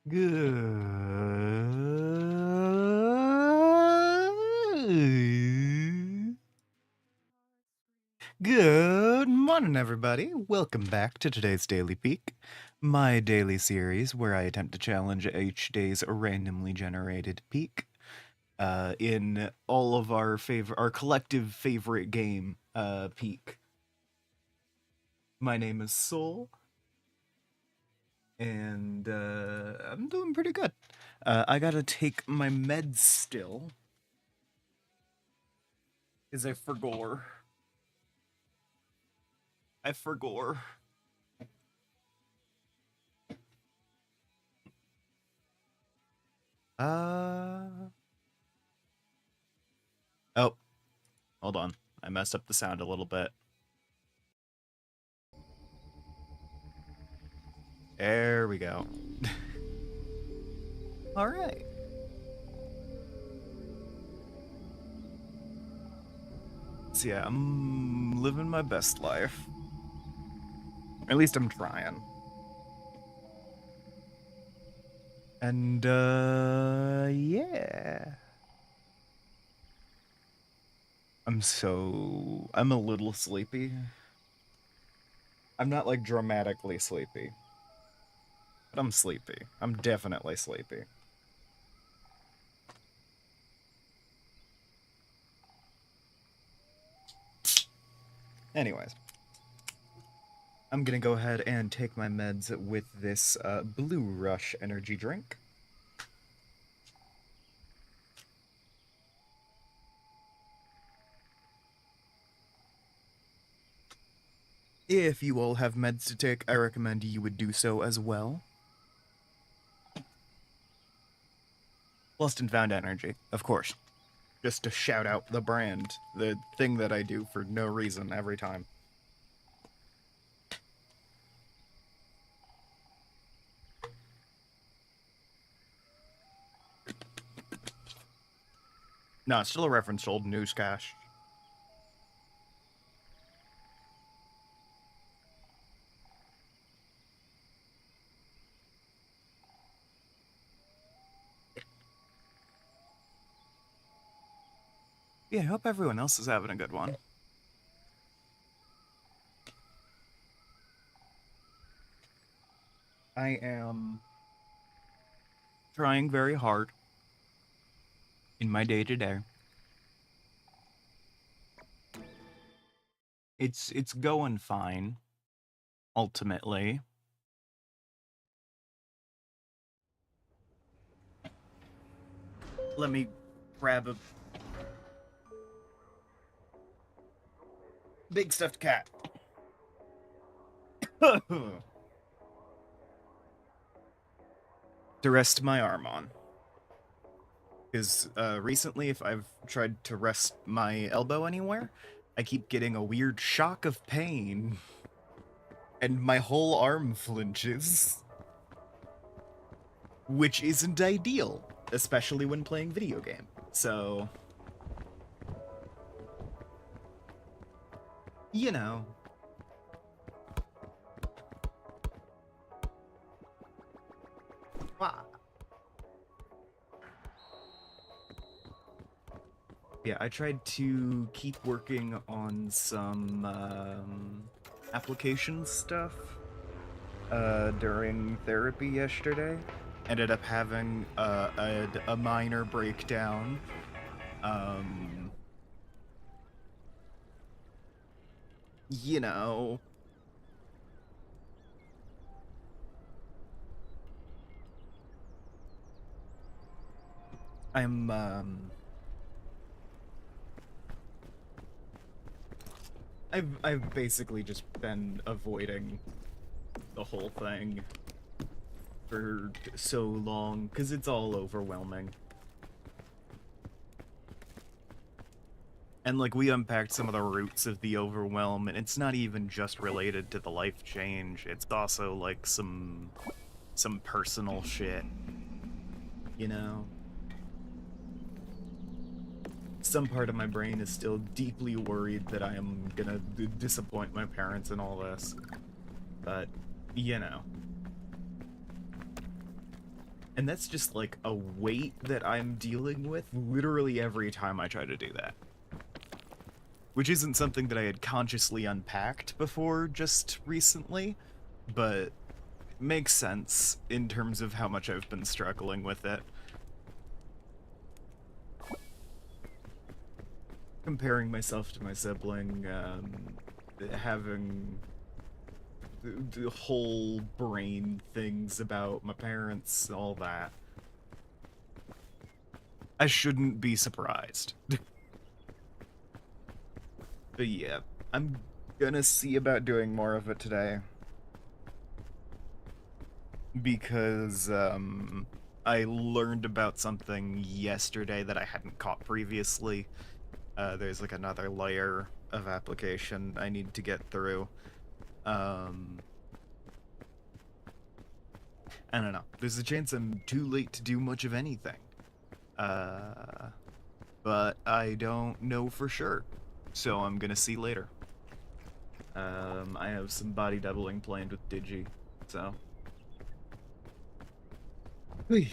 Good morning, everybody. Welcome back to today's Daily Peak, my daily series where I attempt to challenge each day's randomly generated peak in all of our collective favorite game, Peak. My name is Soul, and I'm doing pretty good. I gotta take my meds still, because I forgore. Oh, hold on. I messed up the sound a little bit. There we go. All right. So yeah, I'm living my best life. At least I'm trying. And, yeah. I'm a little sleepy. I'm not, like, dramatically sleepy. But I'm sleepy. I'm definitely sleepy. Anyways. I'm gonna go ahead and take my meds with this, Blue Rush energy drink. If you all have meds to take, I recommend you would do so as well. Lost and Found Energy, of course. Just to shout out the brand, the thing that I do for no reason every time. No, it's still a reference to old newscast. Yeah, I hope everyone else is having a good one. I am trying very hard in my day-to-day. It's going fine, ultimately. Let me grab a big stuffed cat. To rest my arm on. Because recently, if I've tried to rest my elbow anywhere, I keep getting a weird shock of pain. And my whole arm flinches. Which isn't ideal, especially when playing video game. So, you know. Ah. Yeah, I tried to keep working on some application stuff during therapy yesterday. Ended up having a minor breakdown. You know. I've basically just been avoiding the whole thing for so long, because it's all overwhelming. And, like, we unpacked some of the roots of the overwhelm, and it's not even just related to the life change, it's also, like, some personal shit, you know? Some part of my brain is still deeply worried that I am gonna disappoint my parents in all this. But, you know. And that's just like a weight that I'm dealing with literally every time I try to do that. Which isn't something that I had consciously unpacked before just recently, but makes sense in terms of how much I've been struggling with it. Comparing myself to my sibling, having the whole brain things about my parents, all that. I shouldn't be surprised. But yeah, I'm gonna see about doing more of it today. Because, I learned about something yesterday that I hadn't caught previously. There's like another layer of application I need to get through. Um, I don't know. There's a chance I'm too late to do much of anything. Uh, but I don't know for sure. So I'm gonna see later. I have some body doubling planned with Digi, so. Whee.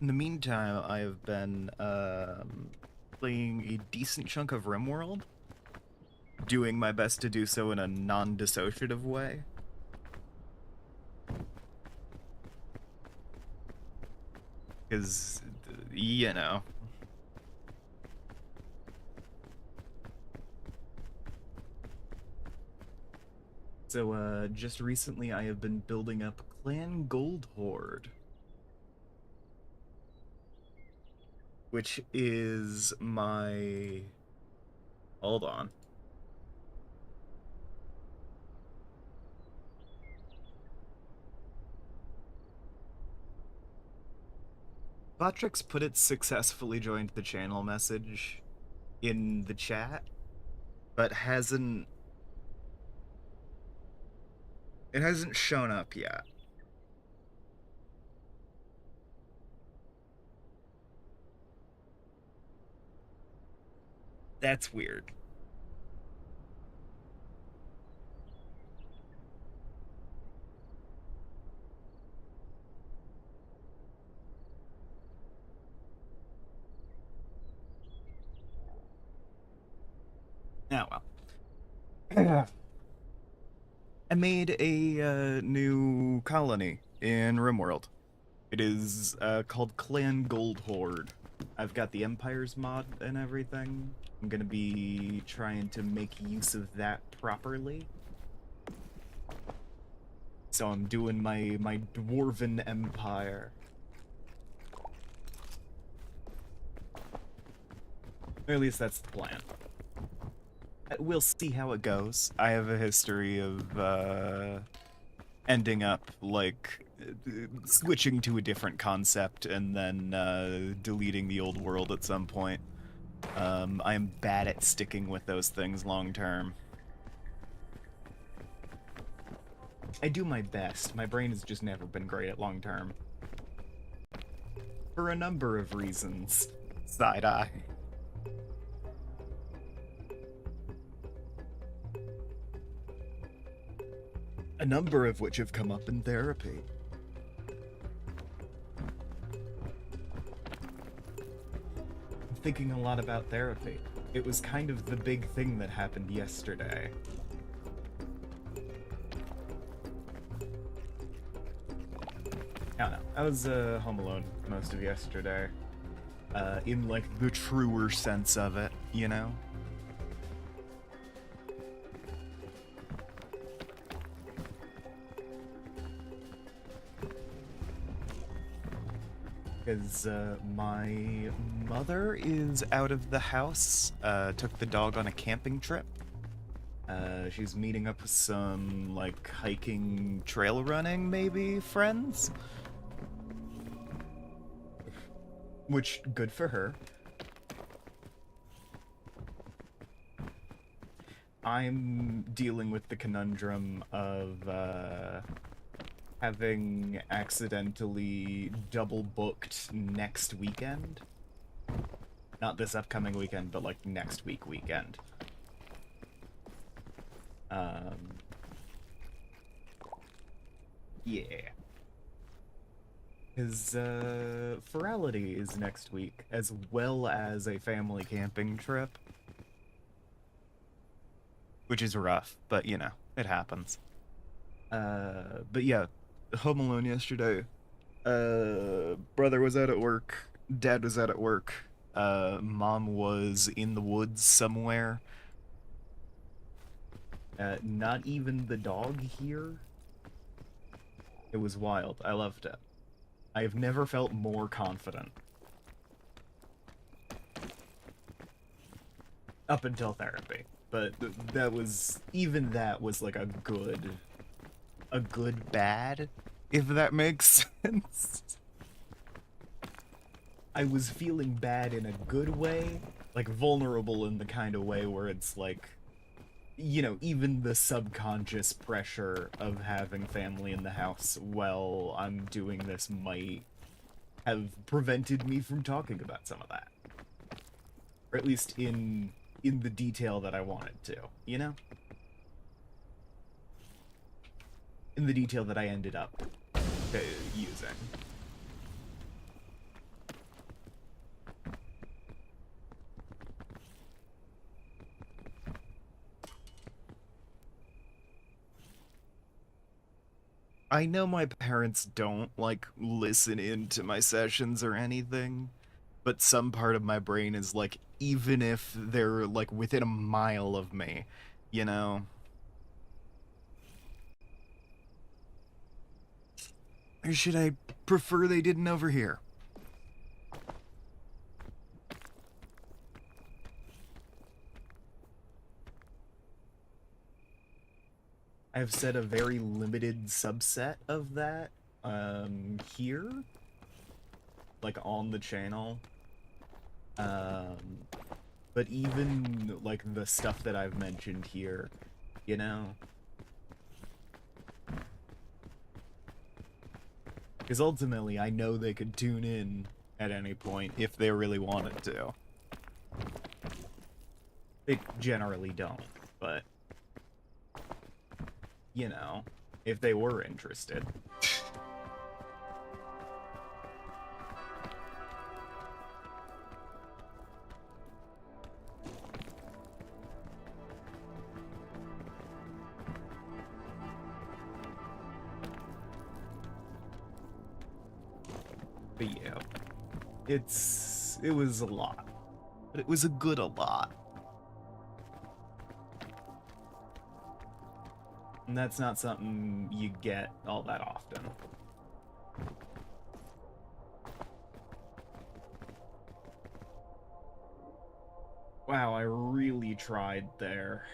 In the meantime, I have been playing a decent chunk of RimWorld, doing my best to do so in a non-dissociative way. Because, you know. So, just recently I have been building up Clan Gold Horde, which is my... Hold on. Botrix put it successfully joined the channel message in the chat, but it hasn't shown up yet. That's weird. Oh well. I made a new colony in RimWorld. It is called Clan Gold Horde. I've got the Empires mod and everything. I'm gonna be trying to make use of that properly. So I'm doing my Dwarven Empire. Or at least that's the plan. We'll see how it goes. I have a history of ending up like switching to a different concept and then deleting the old world at some point. I am bad at sticking with those things long term. I do my best. My brain has just never been great at long term. For a number of reasons. Side eye. A number of which have come up in therapy. I'm thinking a lot about therapy. It was kind of the big thing that happened yesterday. I don't know. I was home alone most of yesterday. In like the truer sense of it, you know? Because my mother is out of the house, took the dog on a camping trip. She's meeting up with some, like, hiking, trail running, maybe, friends? Which, good for her. I'm dealing with the conundrum of, having accidentally double booked next weekend. Not this upcoming weekend, but like next weekend. Um, yeah. His Ferality is next week, as well as a family camping trip, which is rough, but you know, it happens. But yeah, home alone yesterday. Brother was out at work, dad was out at work, mom was in the woods somewhere. Not even the dog here. It was wild. I loved it. I have never felt more confident. Up until therapy. But that was, even that was like a good bad, if that makes sense. I was feeling bad in a good way, like vulnerable in the kind of way where it's like, you know, even the subconscious pressure of having family in the house while I'm doing this might have prevented me from talking about some of that. Or at least in the detail that I wanted to, you know? In the detail that I ended up using. I know my parents don't, like, listen into my sessions or anything, but some part of my brain is like, even if they're, like, within a mile of me, you know? Or should I prefer they didn't overhear? I've said a very limited subset of that, here, like, on the channel. Um, but even, like, the stuff that I've mentioned here, you know? Because ultimately, I know they could tune in at any point if they really wanted to. They generally don't, but, you know, if they were interested. But yeah, it was a lot, but it was a good a lot. And that's not something you get all that often. Wow, I really tried there.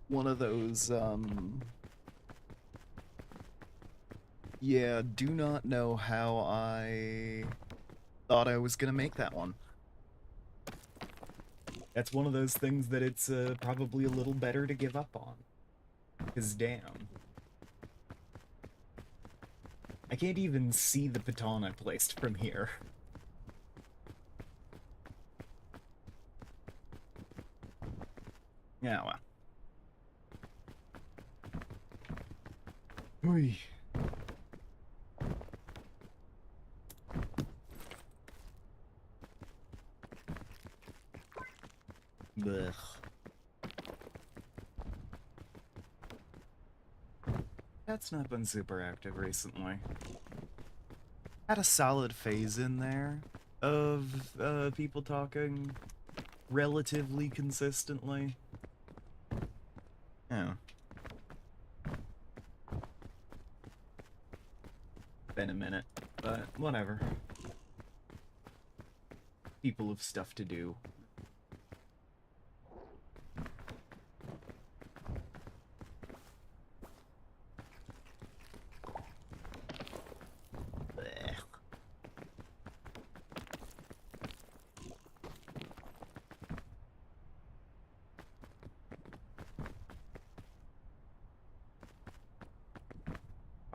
One of those, yeah, do not know how I thought I was gonna make that one. That's one of those things that it's probably a little better to give up on. Because damn. I can't even see the baton I placed from here. Yeah, well. Oy. Ugh. That's not been super active recently. Had a solid phase in there of people talking relatively consistently. Yeah. Been a minute, but whatever. People have stuff to do.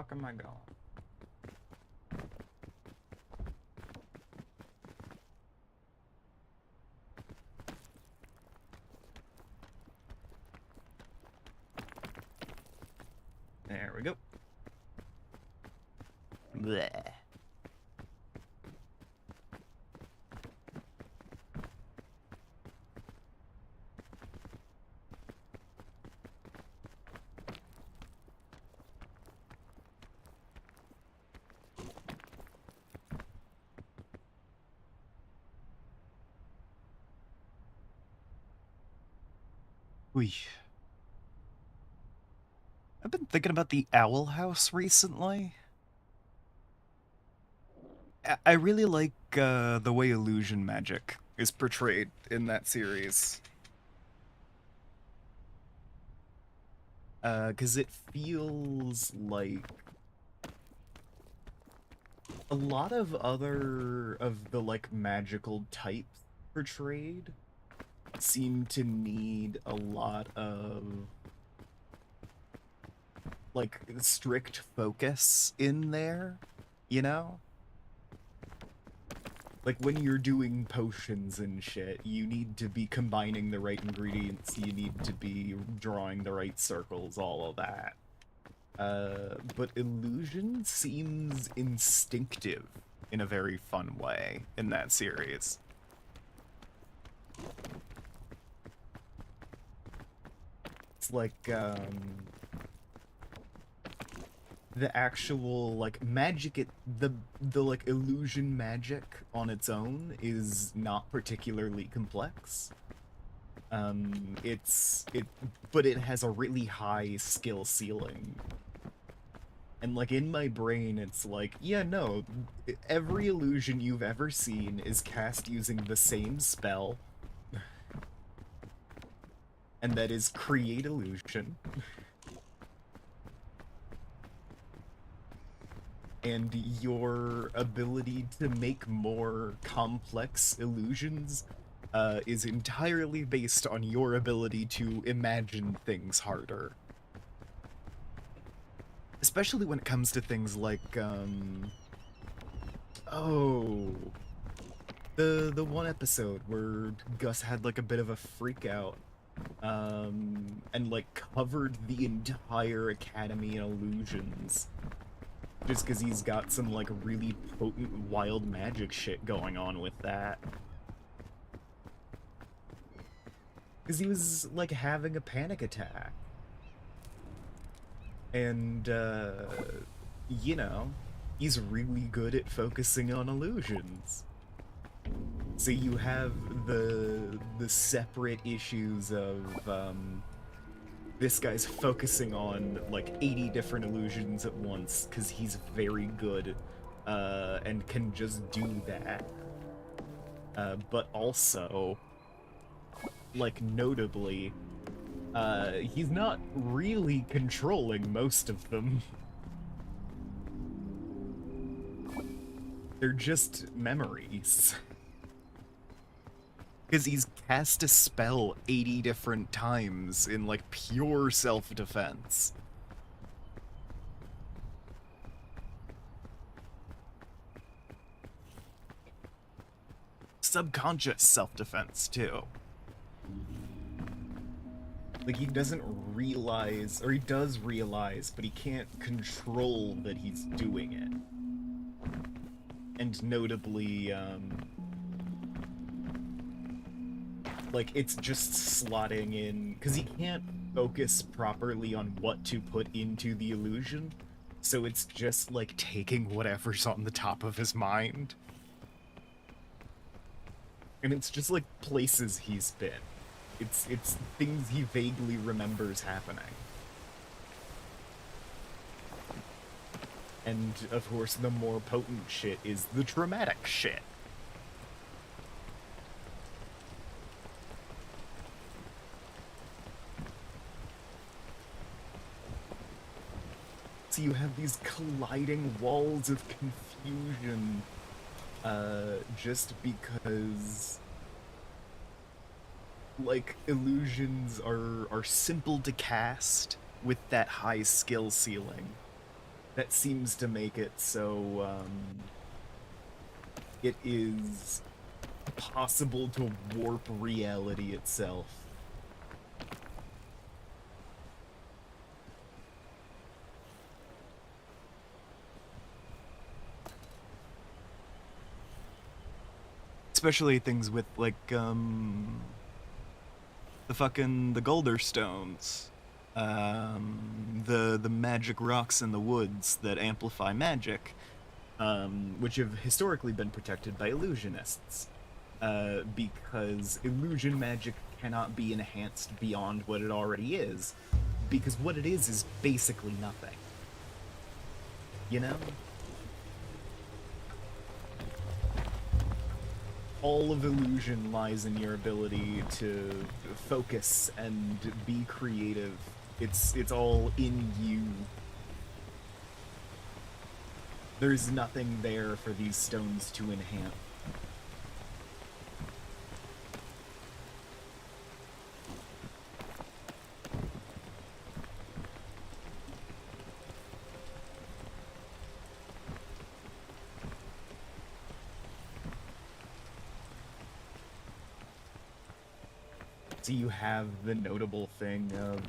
fuck am I going? There we go. Bleh. Wee. I've been thinking about the Owl House recently. I really like the way illusion magic is portrayed in that series. Because it feels like a lot of other of the, like, magical types portrayed seem to need a lot of, like, strict focus in there, you know? Like, when you're doing potions and shit, you need to be combining the right ingredients, you need to be drawing the right circles, all of that. But illusion seems instinctive in a very fun way in that series. It's like, the actual, like, magic, the like, illusion magic on its own is not particularly complex. But it has a really high skill ceiling. And, like, in my brain, it's like, yeah, no, every illusion you've ever seen is cast using the same spell. And that is create illusion. And your ability to make more complex illusions is entirely based on your ability to imagine things harder. Especially when it comes to things like, oh, the one episode where Gus had, like, a bit of a freak out, and, like, covered the entire academy in illusions. Just because he's got some, like, really potent wild magic shit going on with that. Because he was, like, having a panic attack. And, you know, he's really good at focusing on illusions. So you have the separate issues of, this guy's focusing on, like, 80 different illusions at once, because he's very good, and can just do that. But also, like, notably, he's not really controlling most of them. They're just memories. Because he's cast a spell 80 different times in, like, pure self-defense. Subconscious self-defense, too. Like, he doesn't realize, or he does realize, but he can't control that he's doing it. And notably, like, it's just slotting in, because he can't focus properly on what to put into the illusion, so it's just, like, taking whatever's on the top of his mind. And it's just, like, places he's been. It's things he vaguely remembers happening. And, of course, the more potent shit is the traumatic shit. So you have these colliding walls of confusion, just because, like, illusions are simple to cast with that high skill ceiling. that seems to make it so it is possible to warp reality itself. Especially things with like the Golder stones. The magic rocks in the woods that amplify magic, which have historically been protected by illusionists. Because illusion magic cannot be enhanced beyond what it already is, because what it is basically nothing. You know? All of illusion lies in your ability to focus and be creative. It's all in you. There's nothing there for these stones to enhance. So you have the notable thing of,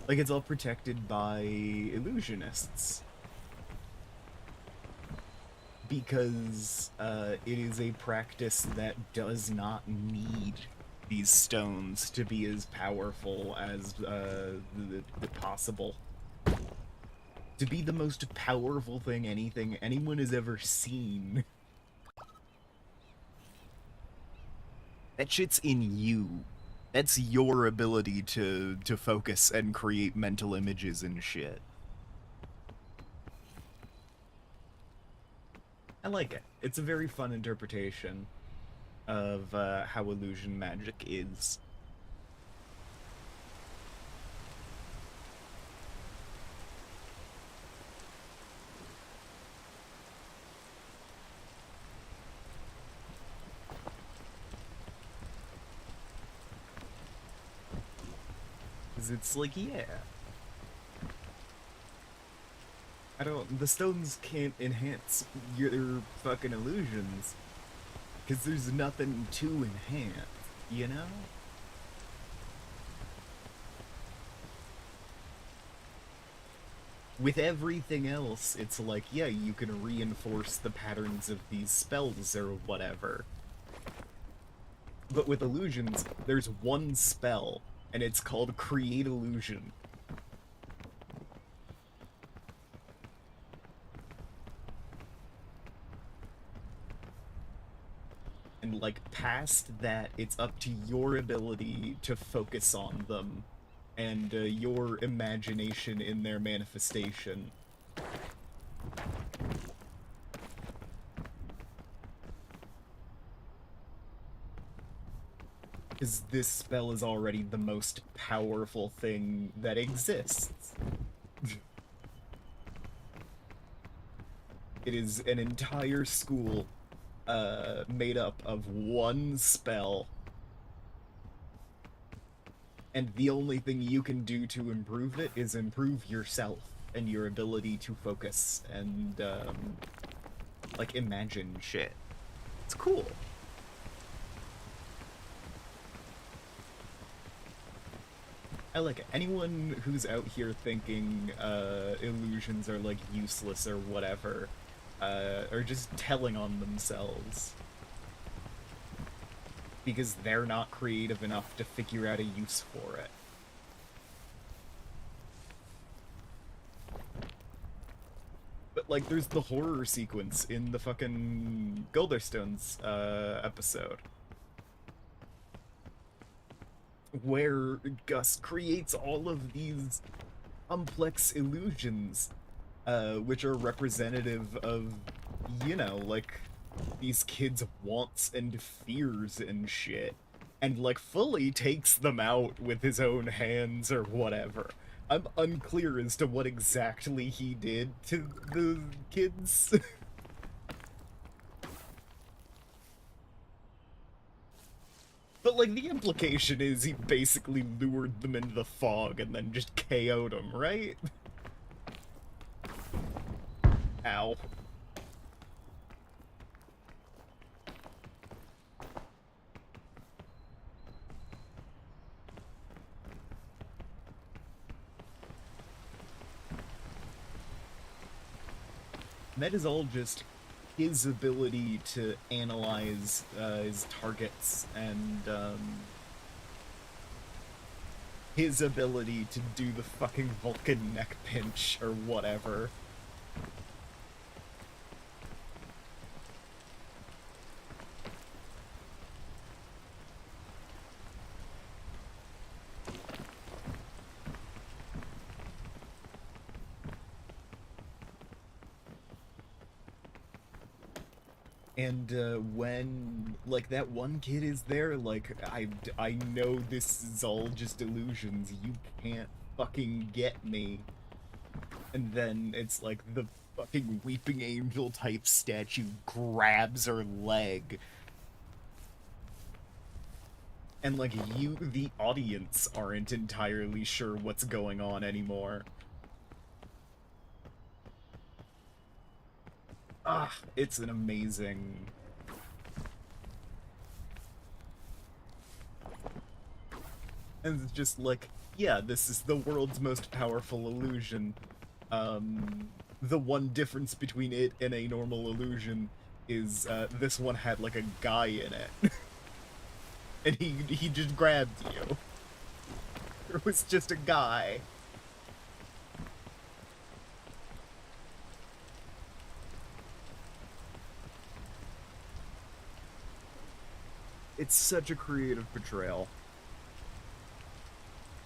like, it's all protected by illusionists. Because, it is a practice that does not need these stones to be as powerful as, the possible. To be the most powerful thing anyone has ever seen. That shit's in you. That's your ability to focus and create mental images and shit. I like it. It's a very fun interpretation of how illusion magic is. Because it's like, yeah. The stones can't enhance your fucking illusions. Because there's nothing to enhance, you know? With everything else, it's like, yeah, you can reinforce the patterns of these spells or whatever. But with illusions, there's one spell, and it's called Create Illusion. And, like, past that, it's up to your ability to focus on them, and your imagination in their manifestation. Because this spell is already the most powerful thing that exists. It is an entire school made up of one spell. And the only thing you can do to improve it is improve yourself and your ability to focus and, like, imagine shit. It's cool. I like it. Anyone who's out here thinking illusions are, like, useless or whatever, are just telling on themselves. Because they're not creative enough to figure out a use for it. But, like, there's the horror sequence in the fucking Golderstones episode, where Gus creates all of these complex illusions, which are representative of, you know, like, these kids' wants and fears and shit, and, like, fully takes them out with his own hands or whatever. I'm unclear as to what exactly he did to the kids. But, like, the implication is he basically lured them into the fog and then just KO'd them, right? Ow. That is all just his ability to analyze his targets and his ability to do the fucking Vulcan neck pinch or whatever. And when, like, that one kid is there, like, I know this is all just illusions. You can't fucking get me. And then it's like the fucking weeping angel type statue grabs her leg. And, like, you, the audience, aren't entirely sure what's going on anymore. Ah, it's an amazing... And it's just like, yeah, this is the world's most powerful illusion. The one difference between it and a normal illusion is this one had like a guy in it. And he just grabbed you. It was just a guy. It's such a creative portrayal.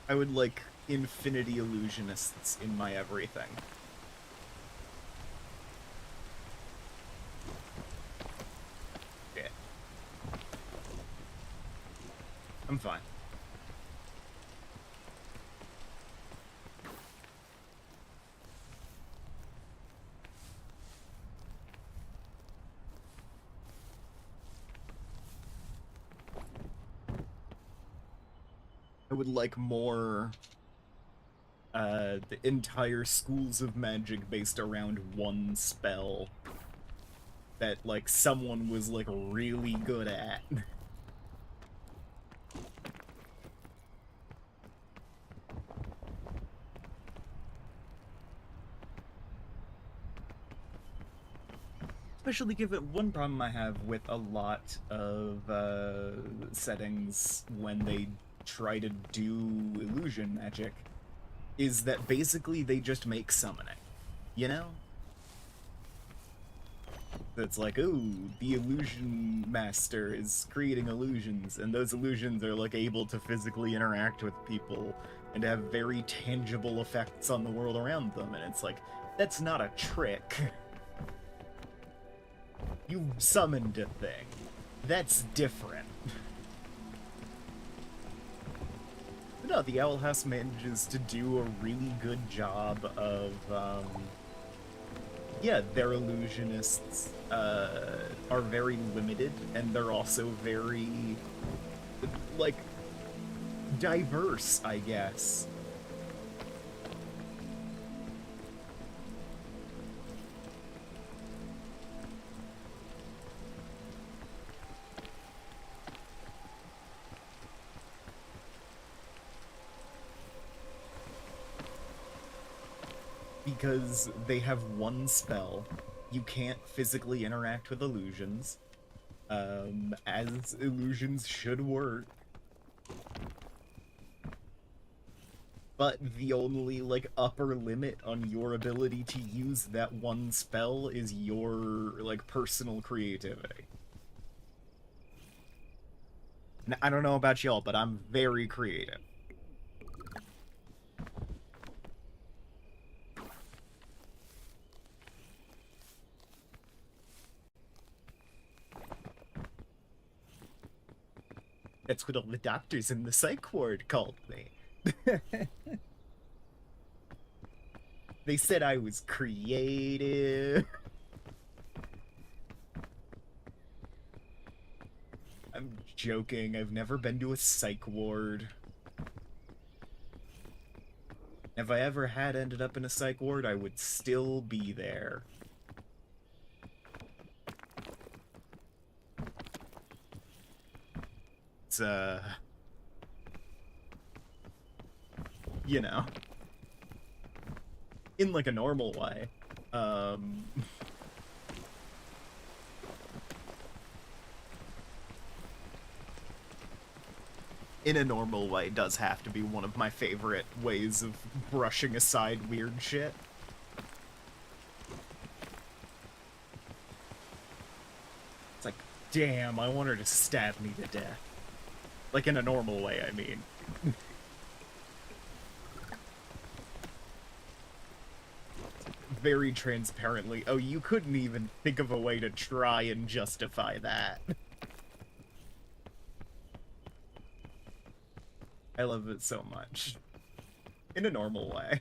I would like infinity illusionists in my everything. Yeah. I'm fine. I would like more the entire schools of magic based around one spell that like someone was like really good at. Especially given one problem I have with a lot of settings when they try to do illusion magic is that basically they just make summoning, you know? That's like, ooh, the illusion master is creating illusions, and those illusions are like able to physically interact with people and have very tangible effects on the world around them, and it's like, that's not a trick. You summoned a thing. That's different. But no, the Owl House manages to do a really good job of, yeah, their illusionists are very limited, and they're also very, like, diverse, I guess. Because they have one spell. You can't physically interact with illusions, as illusions should work. But the only, like, upper limit on your ability to use that one spell is your, like, personal creativity. Now, I don't know about y'all, but I'm very creative. That's what all the doctors in the psych ward called me. They said I was creative. I'm joking. I've never been to a psych ward. If I ever had ended up in a psych ward, I would still be there. It's, you know, in like a normal way. In a normal way does have to be one of my favorite ways of brushing aside weird shit. It's like, damn, I want her to stab me to death. Like, in a normal way, I mean. Very transparently, oh, you couldn't even think of a way to try and justify that. I love it so much. In a normal way.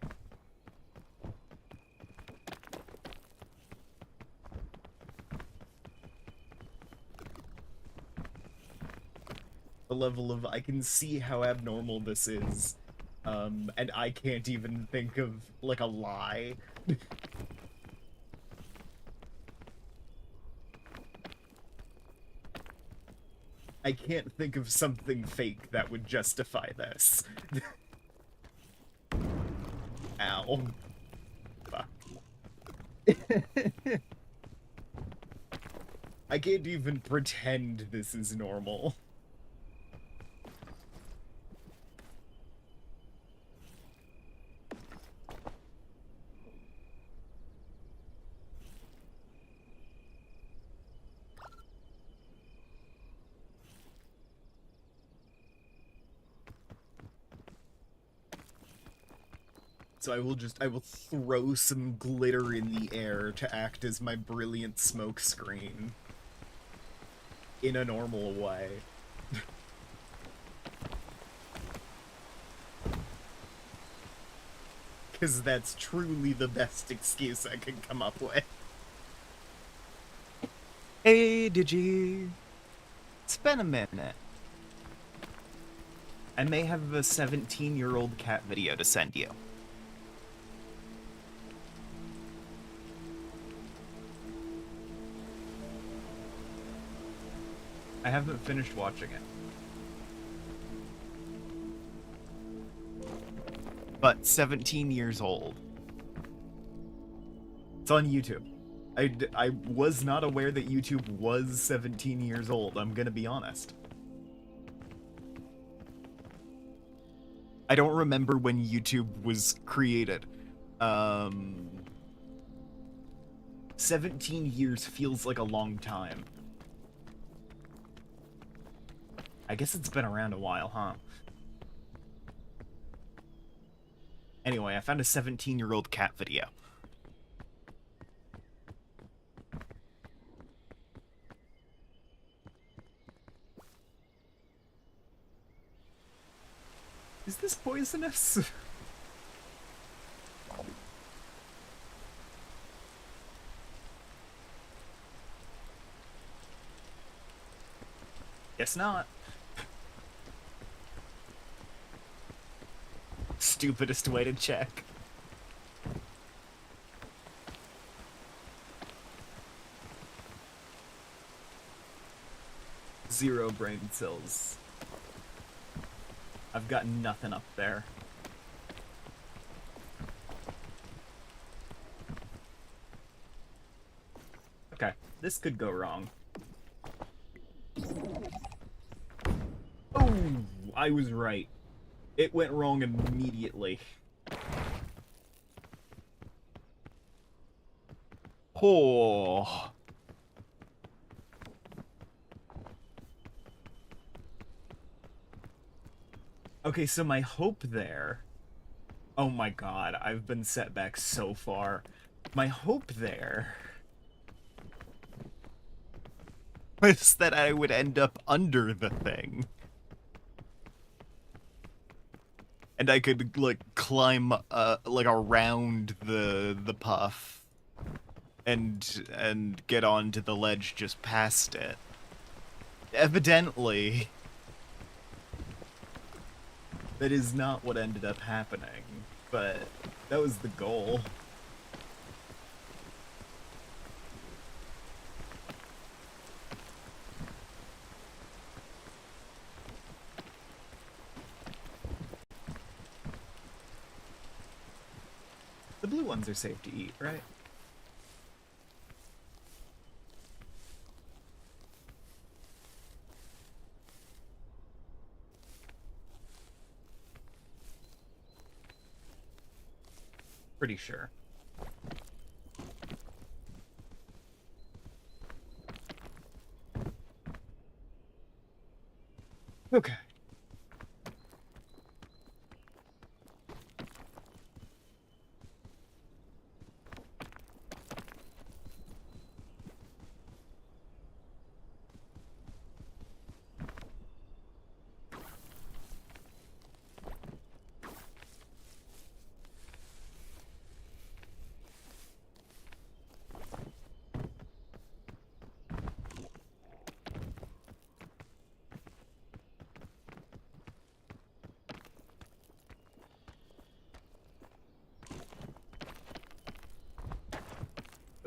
The level of, I can see how abnormal this is, and I can't even think of, like, a lie. I can't think of something fake that would justify this. Ow. Fuck. I can't even pretend this is normal. So I will throw some glitter in the air to act as my brilliant smoke screen. In a normal way. Because that's truly the best excuse I can come up with. Hey, Digi. It's been a minute. I may have a 17-year-old cat video to send you. I haven't finished watching it. But 17 years old. It's on YouTube. I was not aware that YouTube was 17 years old, I'm gonna be honest. I don't remember when YouTube was created. 17 years feels like a long time. I guess it's been around a while, huh? Anyway, I found a 17-year-old cat video. Is this poisonous? Guess not. Stupidest way to check. Zero brain cells. I've got nothing up there. Okay, this could go wrong. Oh, I was right. It went wrong immediately. Oh. Okay, so my hope there... Oh my god, I've been set back so far. My hope there... was that I would end up under the thing. And I could, like, climb, like, around the puff. And get onto the ledge just past it. Evidently, that is not what ended up happening, but that was the goal. The blue ones are safe to eat, right? Pretty sure. Okay.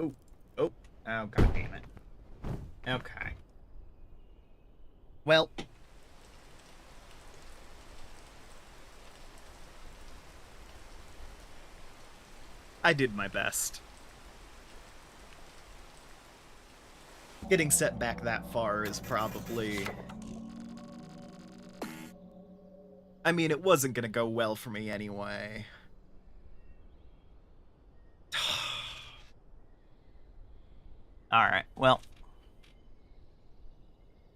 Oh, oh, oh, god damn it. Okay. Well, I did my best. Getting set back that far is probably... I mean, it wasn't gonna go well for me anyway. Alright, well.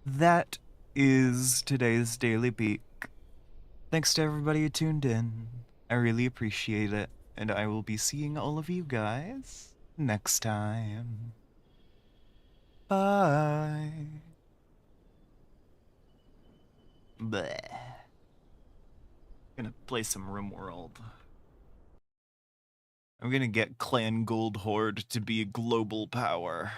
That is today's Daily Peak. Thanks to everybody who tuned in. I really appreciate it. And I will be seeing all of you guys next time. Bye. Bleh. Gonna play some RimWorld. I'm gonna get Clan Gold Horde to be a global power.